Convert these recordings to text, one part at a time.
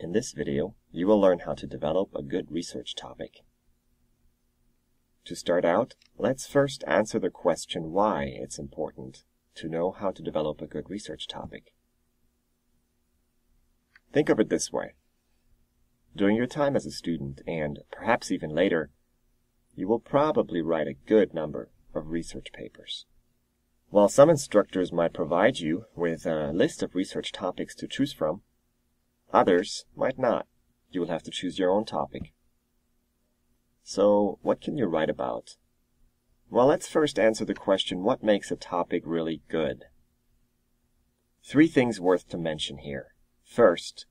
In this video, you will learn how to develop a good research topic. To start out, let's first answer the question why it's important to know how to develop a good research topic. Think of it this way. During your time as a student, and perhaps even later, you will probably write a good number of research papers. While some instructors might provide you with a list of research topics to choose from, others might not. You will have to choose your own topic. So, what can you write about? Well, let's first answer the question, what makes a topic really good? 3 things worth to mention here. First,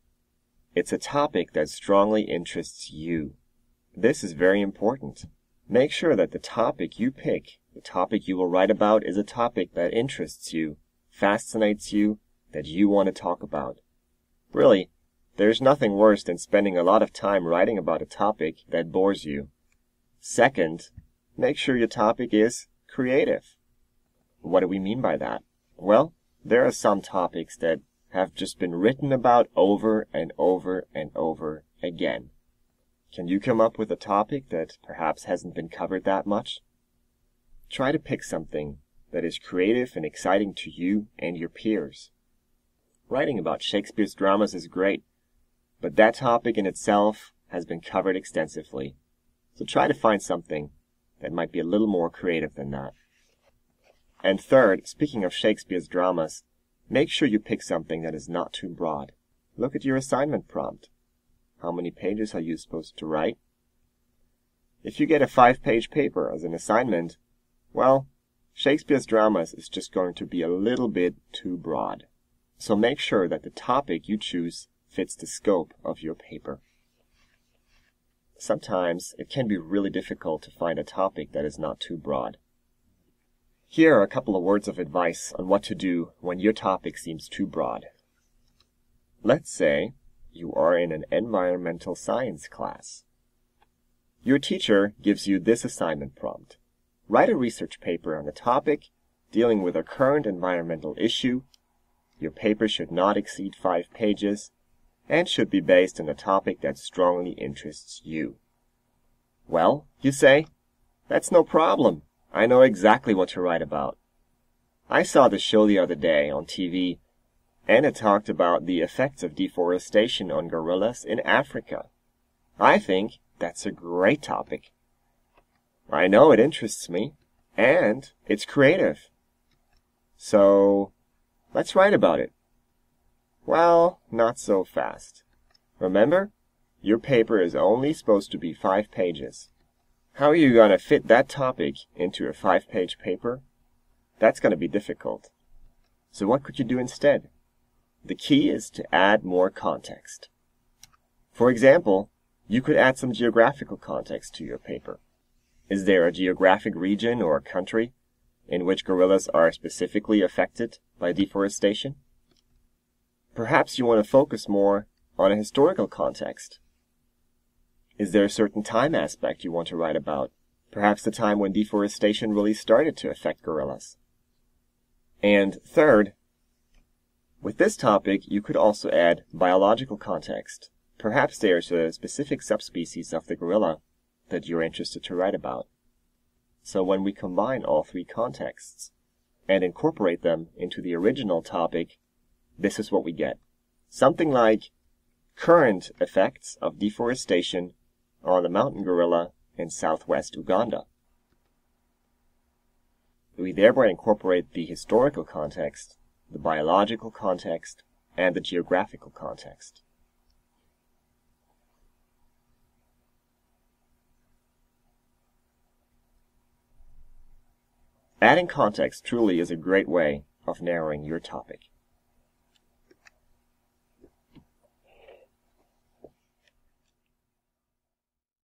it's a topic that strongly interests you. This is very important. Make sure that the topic you pick, the topic you will write about, is a topic that interests you, fascinates you, that you want to talk about. Really, there's nothing worse than spending a lot of time writing about a topic that bores you. Second, make sure your topic is creative. What do we mean by that? Well, there are some topics that have just been written about over and over and over again. Can you come up with a topic that perhaps hasn't been covered that much? Try to pick something that is creative and exciting to you and your peers. Writing about Shakespeare's dramas is great, but that topic in itself has been covered extensively. So try to find something that might be a little more creative than that. And third, speaking of Shakespeare's dramas, make sure you pick something that is not too broad. Look at your assignment prompt. How many pages are you supposed to write? If you get a 5-page paper as an assignment, well, Shakespeare's dramas is just going to be a little bit too broad. So make sure that the topic you choose fits the scope of your paper. Sometimes it can be really difficult to find a topic that is not too broad. Here are a couple of words of advice on what to do when your topic seems too broad. Let's say you are in an environmental science class. Your teacher gives you this assignment prompt. Write a research paper on a topic dealing with a current environmental issue. Your paper should not exceed 5 pages and should be based on a topic that strongly interests you. Well, you say, that's no problem. I know exactly what to write about. I saw the show the other day on TV, and it talked about the effects of deforestation on gorillas in Africa. I think that's a great topic. I know it interests me, and it's creative. So, let's write about it. Well, not so fast. Remember, your paper is only supposed to be 5 pages. How are you going to fit that topic into a 5-page paper? That's going to be difficult. So what could you do instead? The key is to add more context. For example, you could add some geographical context to your paper. Is there a geographic region or country in which gorillas are specifically affected by deforestation? Perhaps you want to focus more on a historical context. Is there a certain time aspect you want to write about? Perhaps the time when deforestation really started to affect gorillas. And third, with this topic, you could also add biological context. Perhaps there's a specific subspecies of the gorilla that you're interested to write about. So when we combine all 3 contexts and incorporate them into the original topic, this is what we get. Something like current effects of deforestation on the mountain gorilla in southwest Uganda. We thereby incorporate the historical context, the biological context, and the geographical context. Adding context truly is a great way of narrowing your topic.